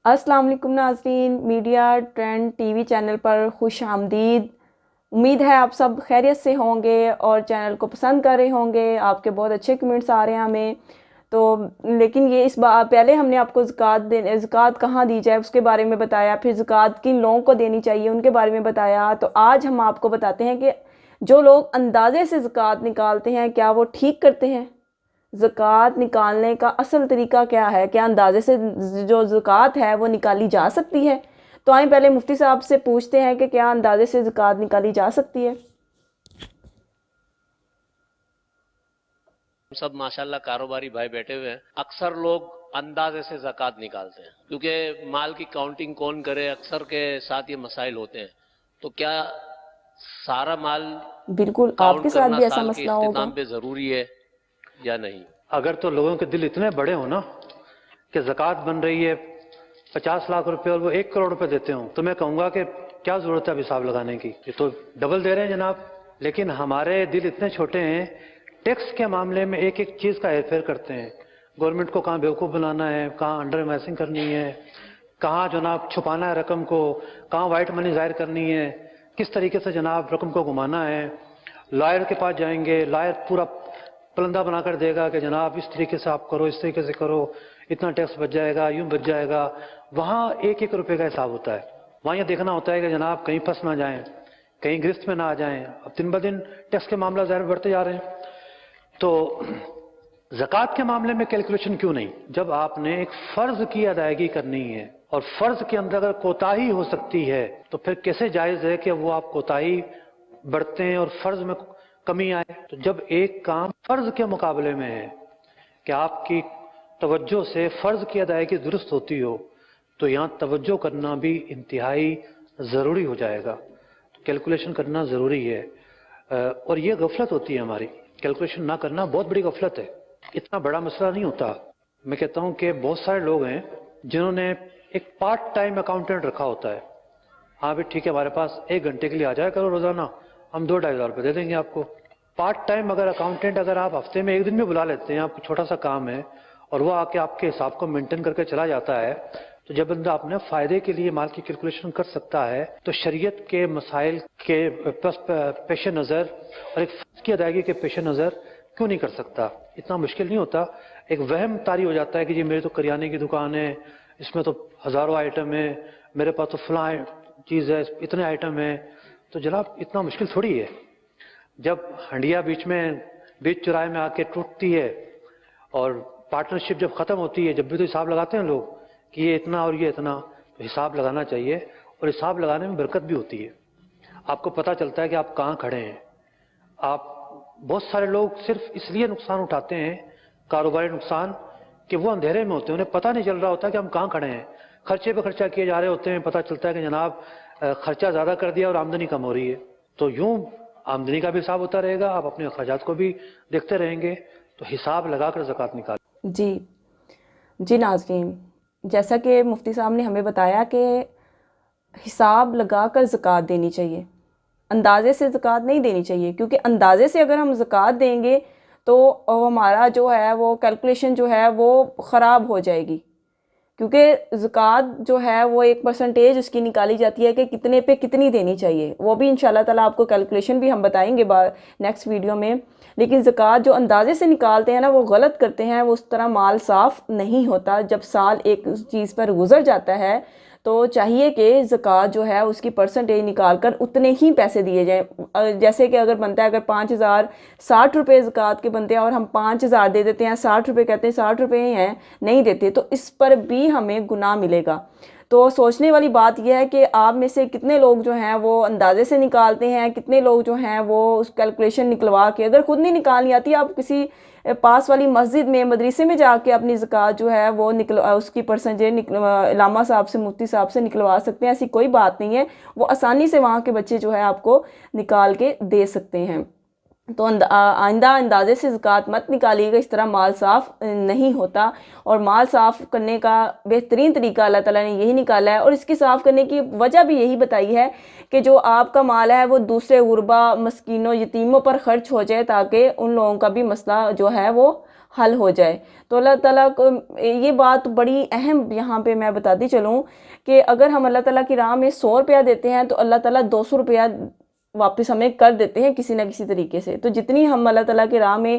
अस्सलाम वालेकुम नाज़रीन, मीडिया ट्रेंड टीवी चैनल पर खुश आमदीद। उम्मीद है आप सब खैरियत से होंगे और चैनल को पसंद कर रहे होंगे। आपके बहुत अच्छे कमेंट्स आ रहे हैं हमें तो। लेकिन ये इस बार पहले हमने आपको ज़कात कहाँ दी जाए उसके बारे में बताया, फिर ज़कात किन लोगों को देनी चाहिए उनके बारे में बताया। तो आज हम आपको बताते हैं कि जो लोग अंदाज़े से ज़कात निकालते हैं क्या वो ठीक करते हैं। ज़कात निकालने का असल तरीका क्या है, क्या अंदाज़े से जो ज़कात है वो निकाली जा सकती है। तो आइए पहले मुफ्ती साहब से पूछते हैं कि क्या अंदाज़े से ज़कात निकाली जा सकती है। सब माशाल्लाह कारोबारी भाई बैठे हुए हैं। अक्सर लोग अंदाजे से ज़कात निकालते हैं क्योंकि माल की काउंटिंग कौन करे, अक्सर के साथ ये मसाइल होते हैं। तो क्या सारा माल बिल्कुल आपके काउंट साथ करना भी ऐसा साल के मसला इख्तिताम होगा। पे ज़रूरी है या नहीं? अगर तो लोगों के दिल इतने बड़े हो ना कि ज़कात बन रही है 50 लाख रुपए और वो 1 करोड़ रुपए देते हो, तो मैं कहूँगा कि क्या ज़रूरत है अब हिसाब लगाने की, ये तो डबल दे रहे हैं जनाब। लेकिन हमारे दिल इतने छोटे हैं, टैक्स के मामले में एक एक चीज़ का हेरफेर करते हैं। गवर्नमेंट को कहाँ बेवकूफ़ बनाना है, कहाँ अंडर मैसिंग करनी है, कहाँ जनाब छुपाना है रकम को, कहाँ वाइट मनी ज़ाहिर करनी है, किस तरीके से जनाब रकम को घुमाना है। लॉयर के पास जाएंगे, लॉयर पूरा पलंदा बनाकर देगा कि जनाब इस तरीके से आप करो, इस तरीके से करो, इतना टैक्स बच जाएगा, यूं बच जाएगा। वहाँ एक एक रुपए का हिसाब होता है। वहाँ ये देखना होता है कि जनाब कहीं फंस ना जाएं, कहीं गिरफ्त में ना आ जाएं। अब दिन ब दिन टैक्स के मामला ज़ाहिर बढ़ते जा रहे हैं। तो ज़कात के मामले में कैलकुलेशन क्यों नहीं? जब आपने एक फ़र्ज़ की अदायगी करनी है और फ़र्ज़ के अंदर अगर कोताही हो सकती है तो फिर कैसे जायज़ है कि वो आप कोताही बढ़ते हैं और फ़र्ज़ में कमी आए। तो जब एक काम फ़र्ज़ के मुकाबले में है कि आपकी तवज्जो से फ़र्ज़ की अदायगी दुरुस्त होती हो, तो यहाँ तवज्जो करना भी इंतहाई ज़रूरी हो जाएगा। तो कैलकुलेशन करना ज़रूरी है। और ये गफलत होती है हमारी, कैलकुलेशन ना करना बहुत बड़ी गफलत है। इतना बड़ा मसला नहीं होता। मैं कहता हूँ कि बहुत सारे लोग हैं जिन्होंने एक पार्ट टाइम अकाउंटेंट रखा होता है। हाँ भाई ठीक है, हमारे पास 1 घंटे के लिए आ जाया करो रोज़ाना, हम 2-2.5 हज़ार रुपये दे देंगे आपको। पार्ट टाइम अगर अकाउंटेंट अगर आप हफ्ते में 1 दिन में बुला लेते हैं, आपको छोटा सा काम है और वो आके आपके हिसाब को मेंटेन करके चला जाता है, तो जब बंदा अपने फ़ायदे के लिए माल की कैलकुलेशन कर सकता है तो शरीयत के मसाइल के पेश नज़र और एक फ़र्ज़ की अदायगी के पेश नज़र क्यों नहीं कर सकता? इतना मुश्किल नहीं होता। एक वहम तारी हो जाता है कि जी मेरी तो करियाने की दुकान है, इसमें तो हज़ारों आइटम है, मेरे पास तो फलां चीज़ है, इतने आइटम है। तो जनाब इतना मुश्किल थोड़ी है। जब हंडिया बीच चौराहे में आके टूटती है और पार्टनरशिप जब ख़त्म होती है, जब भी तो हिसाब लगाते हैं लोग कि ये इतना और ये इतना, तो हिसाब लगाना चाहिए और हिसाब लगाने में बरकत भी होती है। आपको पता चलता है कि आप कहाँ खड़े हैं। आप बहुत सारे लोग सिर्फ इसलिए नुकसान उठाते हैं, कारोबारी नुकसान, कि वो अंधेरे में होते हैं, उन्हें पता नहीं चल रहा होता कि हम कहाँ खड़े हैं। खर्चे पे खर्चा किए जा रहे होते हैं, पता चलता है कि जनाब खर्चा ज़्यादा कर दिया और आमदनी कम हो रही है। तो यूँ आमदनी का भी हिसाब होता रहेगा, आप अपने अखराजात को भी देखते रहेंगे, तो हिसाब लगाकर ज़कात निकाल। जी जी नाज़रीन, जैसा कि मुफ्ती साहब ने हमें बताया कि हिसाब लगा कर ज़कात देनी चाहिए, अंदाज़े से ज़कात नहीं देनी चाहिए। क्योंकि अंदाज़े से अगर हम ज़कात देंगे तो हमारा जो है वो कैलकुलेशन जो है वो ख़राब हो जाएगी। क्योंकि ज़कात जो है वो एक परसेंटेज उसकी निकाली जाती है कि कितने पे कितनी देनी चाहिए। वो भी इंशाल्लाह ताला आपको कैलकुलेशन भी हम बताएंगे नेक्स्ट वीडियो में। लेकिन ज़कात जो अंदाज़े से निकालते हैं ना वो गलत करते हैं, वो उस तरह माल साफ़ नहीं होता। जब साल एक चीज़ पर गुजर जाता है तो चाहिए कि ज़कात जो है उसकी परसेंटेज निकाल कर उतने ही पैसे दिए जाएँ। जैसे कि अगर बनता है, अगर 5,060 रुपये ज़कात के बनते हैं और हम 5,000 दे देते हैं, 60 रुपये कहते हैं 60 रुपये ही हैं, नहीं देते, तो इस पर भी हमें गुनाह मिलेगा। तो सोचने वाली बात यह है कि आप में से कितने लोग जो हैं वो अंदाज़े से निकालते हैं, कितने लोग जो हैं वो उस कैलकुलेशन निकलवा के, अगर खुद नहीं निकालनी आती आप किसी पास वाली मस्जिद में, मदरसे में जाके अपनी ज़कात जो है वो उसकी परसेंटेज इलामा साहब से, मुफ्ती साहब से निकलवा सकते हैं। ऐसी कोई बात नहीं है, वो आसानी से वहाँ के बच्चे जो है आपको निकाल के दे सकते हैं। तो आइंदा अंदाज़े से ज़कात मत निकालिएगा, इस तरह माल साफ़ नहीं होता। और माल साफ़ करने का बेहतरीन तरीका अल्लाह ताला ने यही निकाला है, और इसकी साफ़ करने की वजह भी यही बताई है कि जो आपका माल है वो दूसरे गुरबा, मस्कीनों, यतीमों पर ख़र्च हो जाए, ताकि उन लोगों का भी मसला जो है वो حل ہو جائے. تو اللہ تعالیٰ کو یہ بات بڑی اہم یہاں پہ میں بتاتی چلوں کہ اگر ہم اللہ تعالیٰ کی راہ میں 100 روپیہ دیتے ہیں تو اللہ تعالیٰ 200 روپیہ واپس ہمیں کر دیتے ہیں کسی نہ کسی طریقے سے. تو جتنی ہم اللہ تعالیٰ کی راہ میں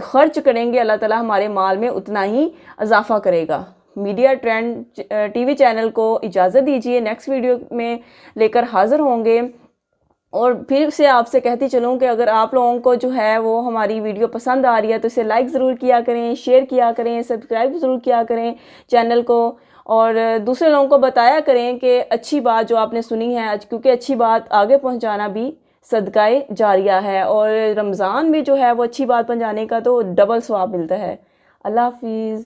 خرچ کریں گے اللہ تعالیٰ ہمارے مال میں اتنا ہی اضافہ کرے گا. Media trend T V channel کو اجازت دیجیے, نیکسٹ ویڈیو میں لے کر حاضر ہوں گے. اور پھر سے آپ سے کہتی چلوں کہ اگر آپ لوگوں کو جو ہے وہ ہماری ویڈیو پسند آ رہی ہے تو اسے لائک ضرور کیا کریں, شیئر کیا کریں, سبسکرائب ضرور کیا کریں چینل کو, اور دوسرے لوگوں کو بتایا کریں کہ اچھی بات جو آپ نے سنی ہے, کیونکہ اچھی بات آگے پہنچانا بھی صدقہ جاریہ ہے, اور رمضان میں جو ہے وہ اچھی بات پہنچانے کا تو ڈبل ثواب ملتا ہے. اللہ حافظ.